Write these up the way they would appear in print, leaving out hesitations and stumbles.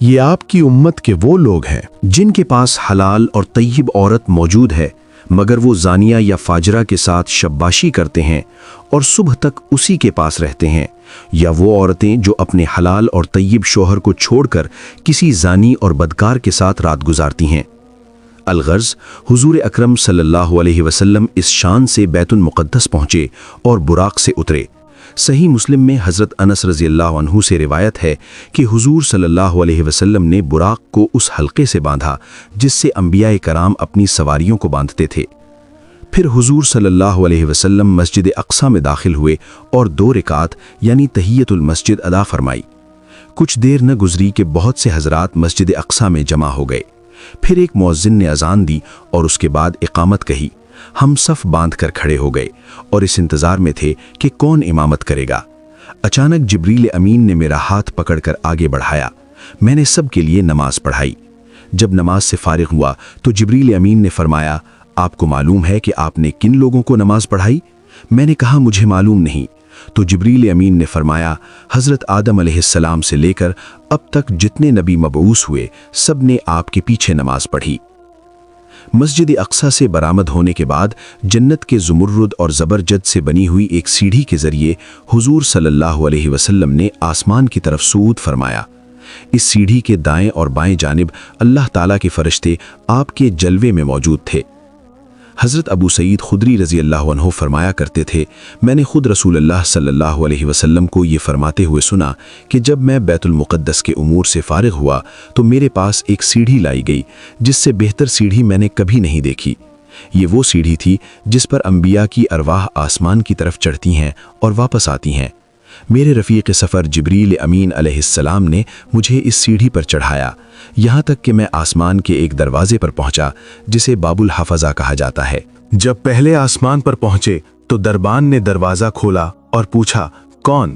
یہ آپ کی امت کے وہ لوگ ہیں جن کے پاس حلال اور طیب عورت موجود ہے، مگر وہ زانیہ یا فاجرہ کے ساتھ شباشی کرتے ہیں اور صبح تک اسی کے پاس رہتے ہیں، یا وہ عورتیں جو اپنے حلال اور طیب شوہر کو چھوڑ کر کسی زانی اور بدکار کے ساتھ رات گزارتی ہیں۔ الغرض، حضور اکرم صلی اللہ علیہ وسلم اس شان سے بیت المقدس پہنچے اور براق سے اترے۔ صحیح مسلم میں حضرت انس رضی اللہ عنہ سے روایت ہے کہ حضور صلی اللہ علیہ وسلم نے براق کو اس حلقے سے باندھا جس سے انبیاء کرام اپنی سواریوں کو باندھتے تھے۔ پھر حضور صلی اللہ علیہ وسلم مسجد اقصی میں داخل ہوئے اور 2 رکعات یعنی تحیت المسجد ادا فرمائی۔ کچھ دیر نہ گزری کہ بہت سے حضرات مسجد اقصی میں جمع ہو گئے۔ پھر ایک مؤذن نے اذان دی اور اس کے بعد اقامت کہی۔ ہم صف باندھ کر کھڑے ہو گئے اور اس انتظار میں تھے کہ کون امامت کرے گا۔ اچانک جبریل امین نے میرا ہاتھ پکڑ کر آگے بڑھایا۔ میں نے سب کے لیے نماز پڑھائی۔ جب نماز سے فارغ ہوا تو جبریل امین نے فرمایا، آپ کو معلوم ہے کہ آپ نے کن لوگوں کو نماز پڑھائی؟ میں نے کہا مجھے معلوم نہیں۔ تو جبریل امین نے فرمایا، حضرت آدم علیہ السلام سے لے کر اب تک جتنے نبی مبعوث ہوئے سب نے آپ کے پیچھے نماز پڑھی۔ مسجد اقصی سے برآمد ہونے کے بعد جنت کے زمرد اور زبرجد سے بنی ہوئی ایک سیڑھی کے ذریعے حضور صلی اللہ علیہ وسلم نے آسمان کی طرف صعود فرمایا۔ اس سیڑھی کے دائیں اور بائیں جانب اللہ تعالیٰ کے فرشتے آپ کے جلوے میں موجود تھے۔ حضرت ابو سعید خدری رضی اللہ عنہ فرمایا کرتے تھے، میں نے خود رسول اللہ صلی اللہ علیہ وسلم کو یہ فرماتے ہوئے سنا کہ جب میں بیت المقدس کے امور سے فارغ ہوا تو میرے پاس ایک سیڑھی لائی گئی جس سے بہتر سیڑھی میں نے کبھی نہیں دیکھی۔ یہ وہ سیڑھی تھی جس پر انبیاء کی ارواح آسمان کی طرف چڑھتی ہیں اور واپس آتی ہیں۔ میرے رفیق سفر جبریل امین علیہ السلام نے مجھے اس سیڑھی پر چڑھایا، یہاں تک کہ میں آسمان کے ایک دروازے پر پہنچا جسے باب الحفظہ کہا جاتا ہے۔ جب پہلے آسمان پر پہنچے تو دربان نے دروازہ کھولا اور پوچھا، کون؟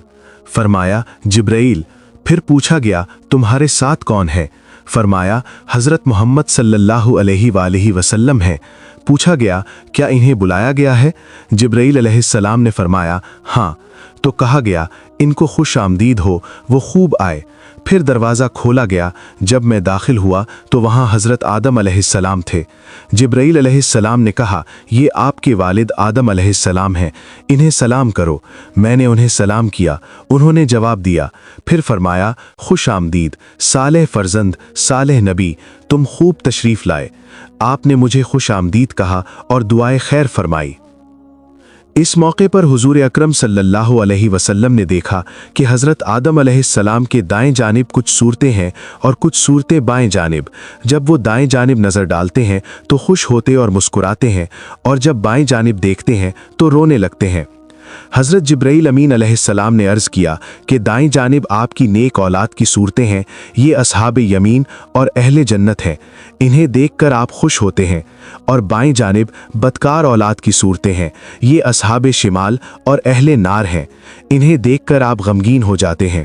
فرمایا، جبرائیل۔ پھر پوچھا گیا، تمہارے ساتھ کون ہے؟ فرمایا، حضرت محمد صلی اللہ علیہ وآلہ وسلم ہے۔ پوچھا گیا، کیا انہیں بلایا گیا ہے؟ جبرائیل علیہ السلام نے فرمایا، ہاں۔ تو کہا گیا، ان کو خوش آمدید ہو، وہ خوب آئے۔ پھر دروازہ کھولا گیا۔ جب میں داخل ہوا تو وہاں حضرت آدم علیہ السلام تھے۔ جبرائیل علیہ السلام نے کہا، یہ آپ کے والد آدم علیہ السلام ہیں، انہیں سلام کرو۔ میں نے انہیں سلام کیا، انہوں نے جواب دیا۔ پھر فرمایا، خوش آمدید صالح فرزند، صالح نبی، تم خوب تشریف لائے۔ آپ نے مجھے خوش آمدید کہا اور دعائے خیر فرمائی۔ اس موقع پر حضور اکرم صلی اللہ علیہ وسلم نے دیکھا کہ حضرت آدم علیہ السلام کے دائیں جانب کچھ صورتیں ہیں اور کچھ صورتیں بائیں جانب۔ جب وہ دائیں جانب نظر ڈالتے ہیں تو خوش ہوتے اور مسکراتے ہیں، اور جب بائیں جانب دیکھتے ہیں تو رونے لگتے ہیں۔ حضرت جبرائیل امین علیہ السلام نے عرض کیا کہ دائیں جانب آپ کی نیک اولاد کی صورتیں ہیں، یہ اصحاب یمین اور اہل جنت ہیں، انہیں دیکھ کر آپ خوش ہوتے ہیں، اور بائیں جانب بدکار اولاد کی صورتیں ہیں، یہ اصحاب شمال اور اہل نار ہیں، انہیں دیکھ کر آپ غمگین ہو جاتے ہیں۔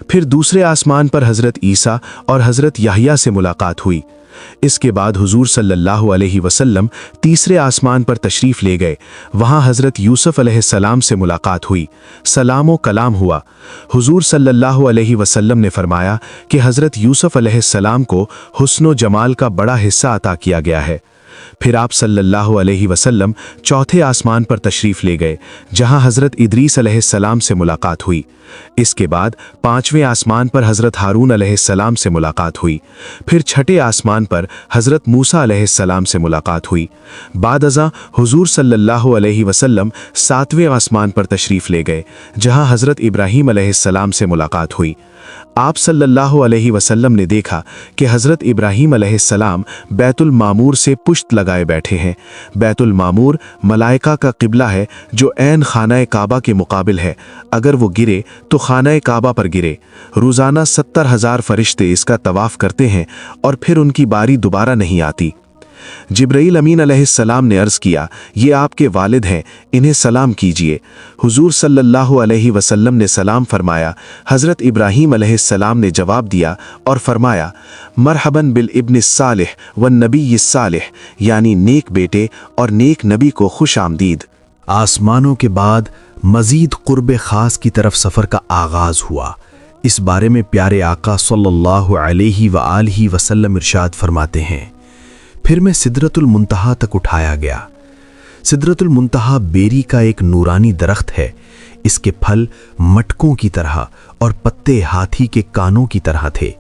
پھر دوسرے آسمان پر حضرت عیسیٰ اور حضرت یحییٰ سے ملاقات ہوئی۔ اس کے بعد حضور صلی اللہ علیہ وسلم تیسرے آسمان پر تشریف لے گئے۔ وہاں حضرت یوسف علیہ السلام سے ملاقات ہوئی، سلام و کلام ہوا۔ حضور صلی اللہ علیہ وسلم نے فرمایا کہ حضرت یوسف علیہ السلام کو حسن و جمال کا بڑا حصہ عطا کیا گیا ہے۔ پھر آپ صلی اللہ علیہ وسلم چوتھے آسمان پر تشریف لے گئے، جہاں حضرت ادریس علیہ السلام سے ملاقات ہوئی۔ اس کے بعد پانچویں آسمان پر حضرت ہارون علیہ السلام سے ملاقات ہوئی۔ پھر چھٹے آسمان پر حضرت موسیٰ علیہ السلام سے ملاقات ہوئی۔ بعد ازاں حضور صلی اللہ علیہ وسلم ساتویں آسمان پر تشریف لے گئے، جہاں حضرت ابراہیم علیہ السلام سے ملاقات ہوئی۔ آپ صلی اللہ علیہ وسلم نے دیکھا کہ حضرت ابراہیم علیہ السلام بیت المعمور سے پشت لگائے بیٹھے ہیں۔ بیت المعمور ملائکہ کا قبلہ ہے جو عین خانہ کعبہ کے مقابل ہے، اگر وہ گرے تو خانہ کعبہ پر گرے۔ روزانہ 70,000 فرشتے اس کا طواف کرتے ہیں اور پھر ان کی باری دوبارہ نہیں آتی۔ جبرائیل امین علیہ السلام نے عرض کیا، یہ آپ کے والد ہیں، انہیں سلام کیجیے۔ حضور صلی اللہ علیہ وسلم نے سلام فرمایا۔ حضرت ابراہیم علیہ السلام نے جواب دیا اور فرمایا، مرحباً بالابن الصالح والنبی الصالح، یعنی نیک بیٹے اور نیک نبی کو خوش آمدید۔ آسمانوں کے بعد مزید قرب خاص کی طرف سفر کا آغاز ہوا۔ اس بارے میں پیارے آقا صلی اللہ علیہ وآلہ وسلم ارشاد فرماتے ہیں، پھر میں سدرۃ المنتہا تک اٹھایا گیا۔ سدرۃ المنتہا بیری کا ایک نورانی درخت ہے، اس کے پھل مٹکوں کی طرح اور پتے ہاتھی کے کانوں کی طرح تھے۔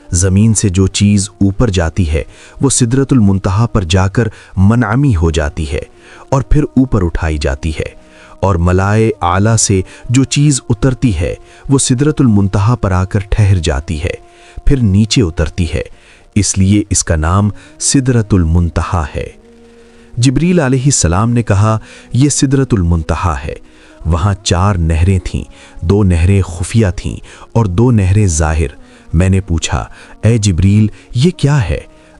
زمین سے جو چیز اوپر جاتی ہے وہ سدرۃ المنتہا پر جا کر منعمی ہو جاتی ہے اور پھر اوپر اٹھائی جاتی ہے، اور ملائے اعلیٰ سے جو چیز اترتی ہے وہ سدرۃ المنتہا پر آ کر ٹھہر جاتی ہے، پھر نیچے اترتی ہے، اس لیے اس کا نام سدرۃ المنتہا ہے۔ جبریل علیہ السلام نے کہا، یہ سدرۃ المنتہا ہے۔ وہاں 4 نہریں تھیں، 2 نہریں خفیہ تھیں اور 2 نہریں ظاہر۔ میں نے پوچھا، اے جبریل یہ کیا ہے؟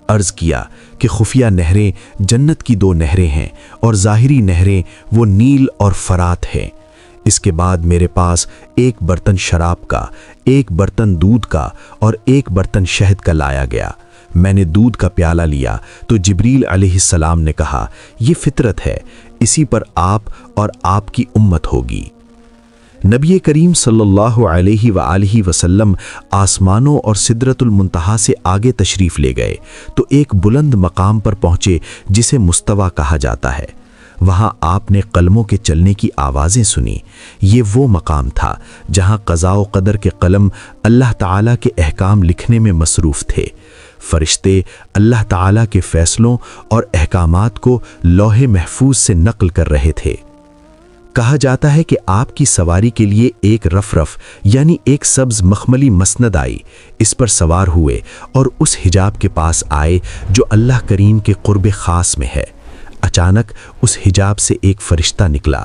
عرض کیا کہ خفیہ نہریں جنت کی 2 نہریں ہیں اور ظاہری نہریں وہ نیل اور فرات ہیں۔ اس کے بعد میرے پاس 1 برتن شراب کا، 1 برتن دودھ کا اور 1 برتن شہد کا لایا گیا۔ میں نے دودھ کا پیالہ لیا تو جبریل علیہ السلام نے کہا، یہ فطرت ہے، اسی پر آپ اور آپ کی امت ہوگی۔ نبی کریم صلی اللہ علیہ وآلہ وسلم آسمانوں اور سدرۃ المنتہا سے آگے تشریف لے گئے تو ایک بلند مقام پر پہنچے جسے مستوی کہا جاتا ہے۔ وہاں آپ نے قلموں کے چلنے کی آوازیں سنی۔ یہ وہ مقام تھا جہاں قضاء و قدر کے قلم اللہ تعالیٰ کے احکام لکھنے میں مصروف تھے۔ فرشتے اللہ تعالیٰ کے فیصلوں اور احکامات کو لوح محفوظ سے نقل کر رہے تھے۔ کہا جاتا ہے کہ آپ کی سواری کے لیے ایک رفرف یعنی ایک سبز مخملی مسند آئی، اس پر سوار ہوئے اور اس حجاب کے پاس آئے جو اللہ کریم کے قرب خاص میں ہے۔ اچانک اس حجاب سے ایک فرشتہ نکلا۔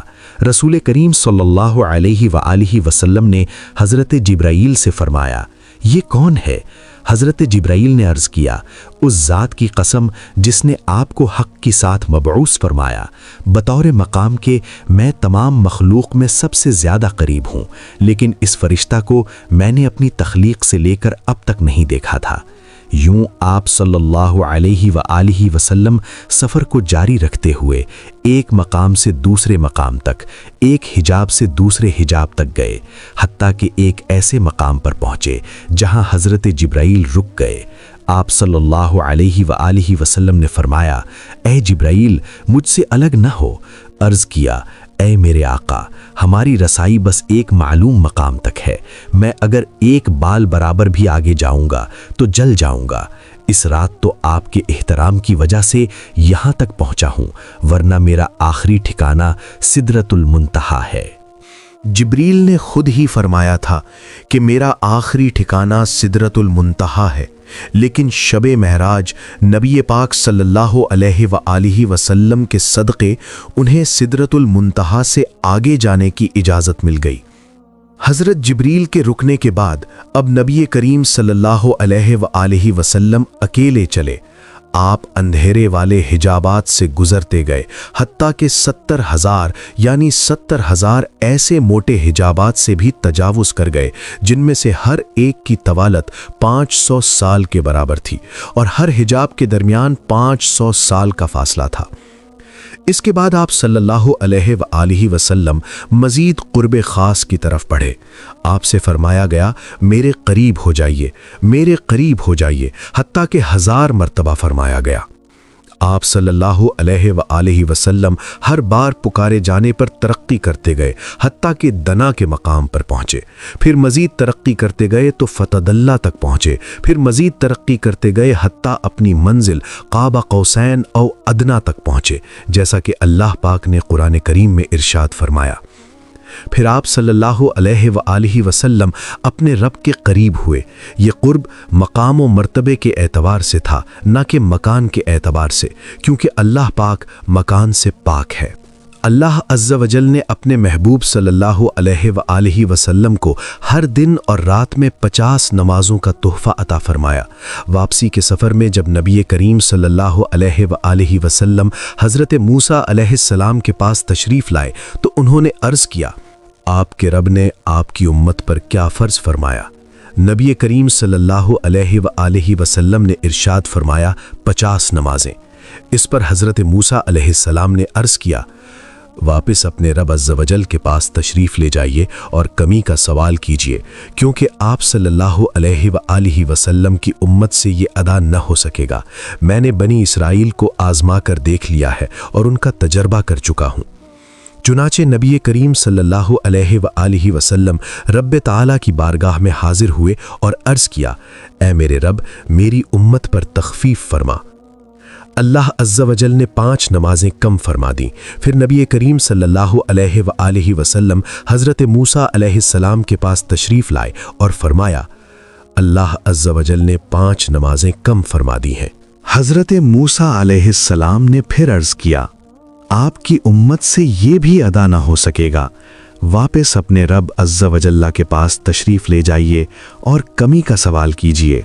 رسول کریم صلی اللہ علیہ وآلہ وسلم نے حضرت جبرائیل سے فرمایا، یہ کون ہے؟ حضرت جبرائیل نے عرض کیا، اس ذات کی قسم جس نے آپ کو حق کے ساتھ مبعوث فرمایا، بطور مقام کے میں تمام مخلوق میں سب سے زیادہ قریب ہوں، لیکن اس فرشتہ کو میں نے اپنی تخلیق سے لے کر اب تک نہیں دیکھا تھا۔ یوں آپ صلی اللہ علیہ وآلہ وسلم سفر کو جاری رکھتے ہوئے ایک مقام سے دوسرے مقام تک، ایک حجاب سے دوسرے حجاب تک گئے، حتیٰ کہ ایک ایسے مقام پر پہنچے جہاں حضرت جبرائیل رک گئے۔ آپ صلی اللہ علیہ وآلہ وسلم نے فرمایا، اے جبرائیل مجھ سے الگ نہ ہو۔ عرض کیا، اے میرے آقا، ہماری رسائی بس ایک معلوم مقام تک ہے، میں اگر ایک بال برابر بھی آگے جاؤں گا تو جل جاؤں گا۔ اس رات تو آپ کے احترام کی وجہ سے یہاں تک پہنچا ہوں، ورنہ میرا آخری ٹھکانہ سدرۃ المنتہا ہے۔ جبریل نے خود ہی فرمایا تھا کہ میرا آخری ٹھکانہ سدرۃ المنتہا ہے، لیکن شب معراج نبی پاک صلی اللہ علیہ وآلہ وسلم کے صدقے انہیں سدرۃ المنتہا سے آگے جانے کی اجازت مل گئی۔ حضرت جبریل کے رکنے کے بعد اب نبی کریم صلی اللہ علیہ وآلہ وسلم اکیلے چلے۔ آپ اندھیرے والے حجابات سے گزرتے گئے، حتیٰ کہ 70,000 یعنی 70,000 ایسے موٹے حجابات سے بھی تجاوز کر گئے جن میں سے ہر ایک کی طوالت 500 سال کے برابر تھی اور ہر حجاب کے درمیان 500 سال کا فاصلہ تھا۔ اس کے بعد آپ صلی اللہ علیہ وآلہ وسلم مزید قرب خاص کی طرف بڑھے۔ آپ سے فرمایا گیا، میرے قریب ہو جائیے، میرے قریب ہو جائیے، حتیٰ کہ 1000 مرتبہ فرمایا گیا۔ آپ صلی اللہ علیہ وآلہ وسلم ہر بار پکارے جانے پر ترقی کرتے گئے، حتیٰ کہ دنا کے مقام پر پہنچے، پھر مزید ترقی کرتے گئے تو فتدلہ تک پہنچے، پھر مزید ترقی کرتے گئے حتیٰ اپنی منزل قاب قوسین او ادنا تک پہنچے، جیسا کہ اللہ پاک نے قرآن کریم میں ارشاد فرمایا۔ پھر آپ صلی اللہ علیہ وآلہ وسلم اپنے رب کے قریب ہوئے۔ یہ قرب مقام و مرتبے کے اعتبار سے تھا، نہ کہ مکان کے اعتبار سے، کیونکہ اللہ پاک مکان سے پاک ہے۔ اللہ عز و جل نے اپنے محبوب صلی اللہ علیہ وآلہ وسلم کو ہر دن اور رات میں 50 نمازوں کا تحفہ عطا فرمایا۔ واپسی کے سفر میں جب نبی کریم صلی اللہ علیہ وآلہ وسلم حضرت موسیٰ علیہ السلام کے پاس تشریف لائے تو انہوں نے عرض کیا، آپ کے رب نے آپ کی امت پر کیا فرض فرمایا؟ نبی کریم صلی اللہ علیہ وآلہ وسلم نے ارشاد فرمایا 50 نمازیں۔ اس پر حضرت موسیٰ علیہ السلام نے عرض کیا، واپس اپنے رب عز و جل کے پاس تشریف لے جائیے اور کمی کا سوال کیجیے، کیونکہ آپ صلی اللہ علیہ وآلہ وسلم کی امت سے یہ ادا نہ ہو سکے گا۔ میں نے بنی اسرائیل کو آزما کر دیکھ لیا ہے اور ان کا تجربہ کر چکا ہوں۔ چنانچہ نبی کریم صلی اللہ علیہ وآلہ وسلم رب تعالیٰ کی بارگاہ میں حاضر ہوئے اور عرض کیا، اے میرے رب، میری امت پر تخفیف فرما۔ اللہ عز و جل نے 5 نمازیں کم فرما دیں۔ پھر نبی کریم صلی اللہ علیہ وآلہ وسلم حضرت موسیٰ علیہ السلام کے پاس تشریف لائے اور فرمایا، اللہ عز و جل نے 5 نمازیں کم فرما دی ہیں۔ حضرت موسیٰ علیہ السلام نے پھر عرض کیا، آپ کی امت سے یہ بھی ادا نہ ہو سکے گا، واپس اپنے رب عز و جل کے پاس تشریف لے جائیے اور کمی کا سوال کیجیے۔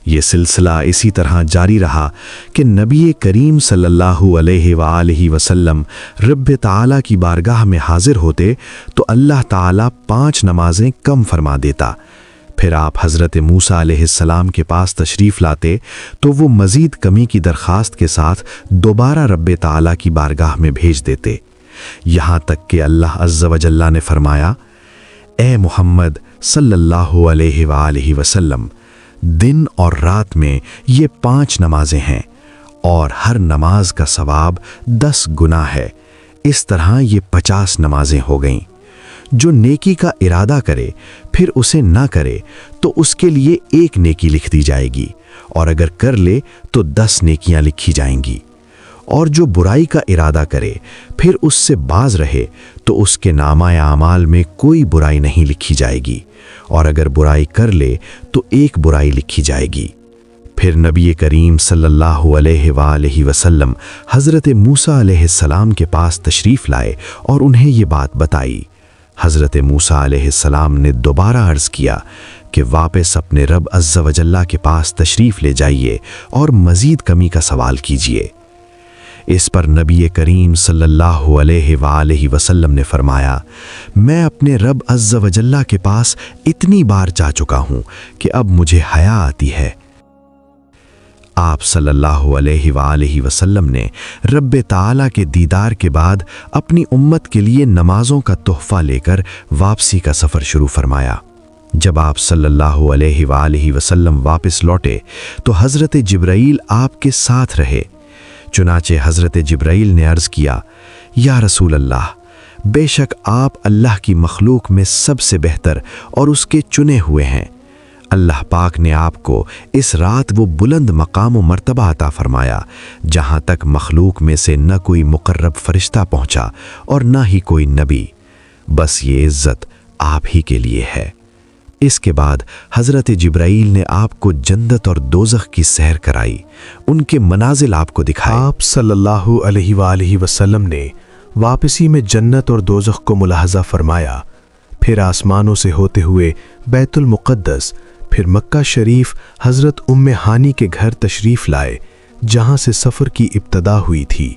یہ سلسلہ اسی طرح جاری رہا کہ نبی کریم صلی اللہ علیہ وآلہ وسلم رب تعالیٰ کی بارگاہ میں حاضر ہوتے تو اللہ تعالیٰ 5 نمازیں کم فرما دیتا۔ پھر آپ حضرت موسیٰ علیہ السلام کے پاس تشریف لاتے تو وہ مزید کمی کی درخواست کے ساتھ دوبارہ رب تعالیٰ کی بارگاہ میں بھیج دیتے، یہاں تک کہ اللہ عز و جل نے فرمایا، اے محمد صلی اللہ علیہ وآلہ وسلم، دن اور رات میں یہ 5 نمازیں ہیں اور ہر نماز کا ثواب 10 گنا ہے۔ اس طرح یہ 50 نمازیں ہو گئیں۔ جو نیکی کا ارادہ کرے پھر اسے نہ کرے تو اس کے لیے 1 نیکی لکھ دی جائے گی، اور اگر کر لے تو 10 نیکیاں لکھی جائیں گی۔ اور جو برائی کا ارادہ کرے پھر اس سے باز رہے تو اس کے نامہ اعمال میں کوئی برائی نہیں لکھی جائے گی، اور اگر برائی کر لے تو 1 برائی لکھی جائے گی۔ پھر نبی کریم صلی اللہ علیہ وآلہ وسلم حضرت موسیٰ علیہ السلام کے پاس تشریف لائے اور انہیں یہ بات بتائی۔ حضرت موسیٰ علیہ السلام نے دوبارہ عرض کیا کہ واپس اپنے رب عز و جل کے پاس تشریف لے جائیے اور مزید کمی کا سوال کیجیے۔ اس پر نبی کریم صلی اللہ علیہ وآلہ وسلم نے فرمایا، میں اپنے رب عز و جل کے پاس اتنی بار جا چکا ہوں کہ اب مجھے حیا آتی ہے۔ آپ صلی اللہ علیہ وآلہ وسلم نے رب تعالیٰ کے دیدار کے بعد اپنی امت کے لیے نمازوں کا تحفہ لے کر واپسی کا سفر شروع فرمایا۔ جب آپ صلی اللہ علیہ وآلہ وسلم واپس لوٹے تو حضرت جبرائیل آپ کے ساتھ رہے۔ چنانچہ حضرت جبرائیل نے عرض کیا، یا رسول اللہ، بے شک آپ اللہ کی مخلوق میں سب سے بہتر اور اس کے چنے ہوئے ہیں۔ اللہ پاک نے آپ کو اس رات وہ بلند مقام و مرتبہ عطا فرمایا جہاں تک مخلوق میں سے نہ کوئی مقرب فرشتہ پہنچا اور نہ ہی کوئی نبی، بس یہ عزت آپ ہی کے لیے ہے۔ اس کے بعد حضرت جبرائیل نے آپ کو جنت اور دوزخ کی سیر کرائی، ان کے منازل آپ کو دکھائے۔ آپ صلی اللہ علیہ وآلہ وسلم نے واپسی میں جنت اور دوزخ کو ملاحظہ فرمایا، پھر آسمانوں سے ہوتے ہوئے بیت المقدس، پھر مکہ شریف حضرت ام ہانی کے گھر تشریف لائے جہاں سے سفر کی ابتدا ہوئی تھی۔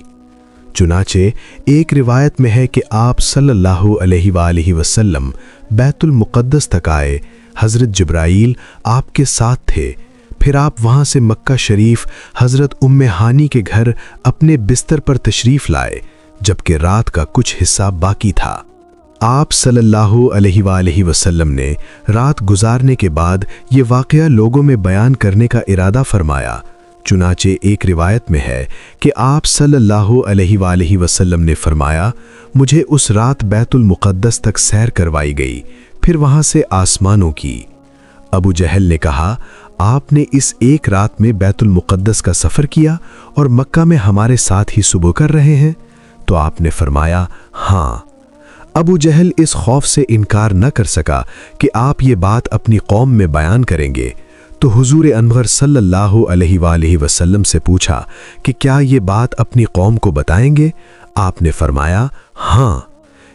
چنانچہ ایک روایت میں ہے کہ آپ صلی اللہ علیہ وآلہ وسلم بیت المقدس تک آئے، حضرت جبرائیل آپ کے ساتھ تھے، پھر آپ وہاں سے مکہ شریف حضرت ام ہانی کے گھر اپنے بستر پر تشریف لائے جبکہ رات کا کچھ حصہ باقی تھا۔ آپ صلی اللہ علیہ وآلہ وسلم نے رات گزارنے کے بعد یہ واقعہ لوگوں میں بیان کرنے کا ارادہ فرمایا۔ چنانچہ ایک روایت میں ہے کہ آپ صلی اللہ علیہ وآلہ وسلم نے فرمایا، مجھے اس رات بیت المقدس تک سیر کروائی گئی، پھر وہاں سے آسمانوں کی۔ ابو جہل نے کہا، آپ نے اس ایک رات میں بیت المقدس کا سفر کیا اور مکہ میں ہمارے ساتھ ہی صبح کر رہے ہیں؟ تو آپ نے فرمایا، ہاں۔ ابو جہل اس خوف سے انکار نہ کر سکا کہ آپ یہ بات اپنی قوم میں بیان کریں گے، تو حضور انور صلی اللہ علیہ وآلہ وسلم سے پوچھا کہ کیا یہ بات اپنی قوم کو بتائیں گے؟ آپ نے فرمایا، ہاں۔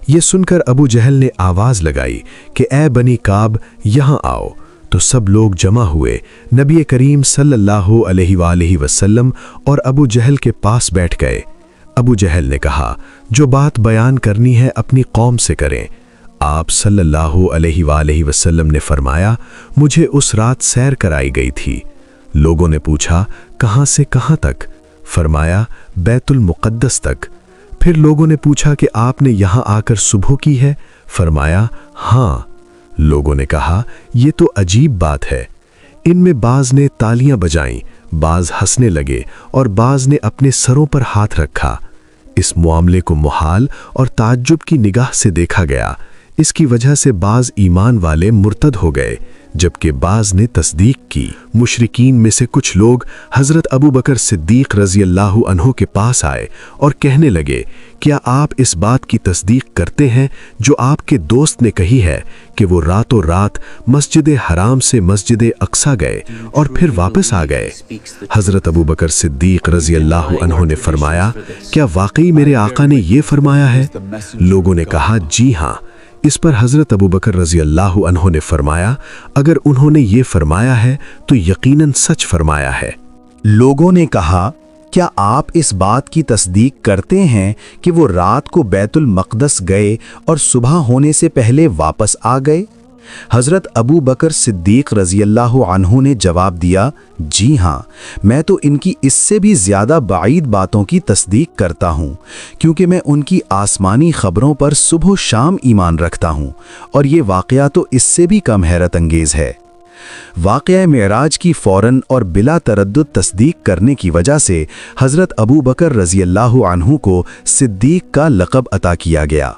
یہ سن کر ابو جہل نے آواز لگائی کہ اے بنی کعب، یہاں آؤ، تو سب لوگ جمع ہوئے، نبی کریم صلی اللہ علیہ وآلہ وسلم اور ابو جہل کے پاس بیٹھ گئے۔ ابو جہل نے کہا، جو بات بیان کرنی ہے اپنی قوم سے کریں۔ آپ صلی اللہ علیہ وآلہ وسلم نے فرمایا، مجھے اس رات سیر کرائی گئی تھی۔ لوگوں نے پوچھا، کہاں سے کہاں تک؟ فرمایا، بیت المقدس تک۔ پھر لوگوں نے پوچھا کہ آپ نے یہاں آ کر صبح کی ہے؟ فرمایا ہاں۔ لوگوں نے کہا یہ تو عجیب بات ہے۔ ان میں بعض نے تالیاں بجائیں، بعض ہنسنے لگے اور بعض نے اپنے سروں پر ہاتھ رکھا۔ اس معاملے کو محال اور تعجب کی نگاہ سے دیکھا گیا۔ اس کی وجہ سے بعض ایمان والے مرتد ہو گئے، جبکہ بعض نے تصدیق کی۔ مشرکین میں سے کچھ لوگ حضرت ابو بکر صدیق رضی اللہ عنہ کے پاس آئے اور کہنے لگے، کیا آپ اس بات کی تصدیق کرتے ہیں جو آپ کے دوست نے کہی ہے کہ وہ راتوں رات مسجد حرام سے مسجد اقصی گئے اور پھر واپس آ گئے؟ حضرت ابو بکر صدیق رضی اللہ عنہ نے فرمایا، کیا واقعی میرے آقا نے یہ فرمایا ہے؟ لوگوں نے کہا جی ہاں۔ اس پر حضرت ابو بکر رضی اللہ عنہ نے فرمایا، اگر انہوں نے یہ فرمایا ہے تو یقیناً سچ فرمایا ہے۔ لوگوں نے کہا، کیا آپ اس بات کی تصدیق کرتے ہیں کہ وہ رات کو بیت المقدس گئے اور صبح ہونے سے پہلے واپس آ گئے؟ حضرت ابو بکر صدیق رضی اللہ عنہ نے جواب دیا، جی ہاں، میں تو ان کی اس سے بھی زیادہ بعید باتوں کی تصدیق کرتا ہوں، کیونکہ میں ان کی آسمانی خبروں پر صبح و شام ایمان رکھتا ہوں، اور یہ واقعہ تو اس سے بھی کم حیرت انگیز ہے۔ واقعہ معراج کی فوراً اور بلا تردد تصدیق کرنے کی وجہ سے حضرت ابو بکر رضی اللہ عنہ کو صدیق کا لقب عطا کیا گیا۔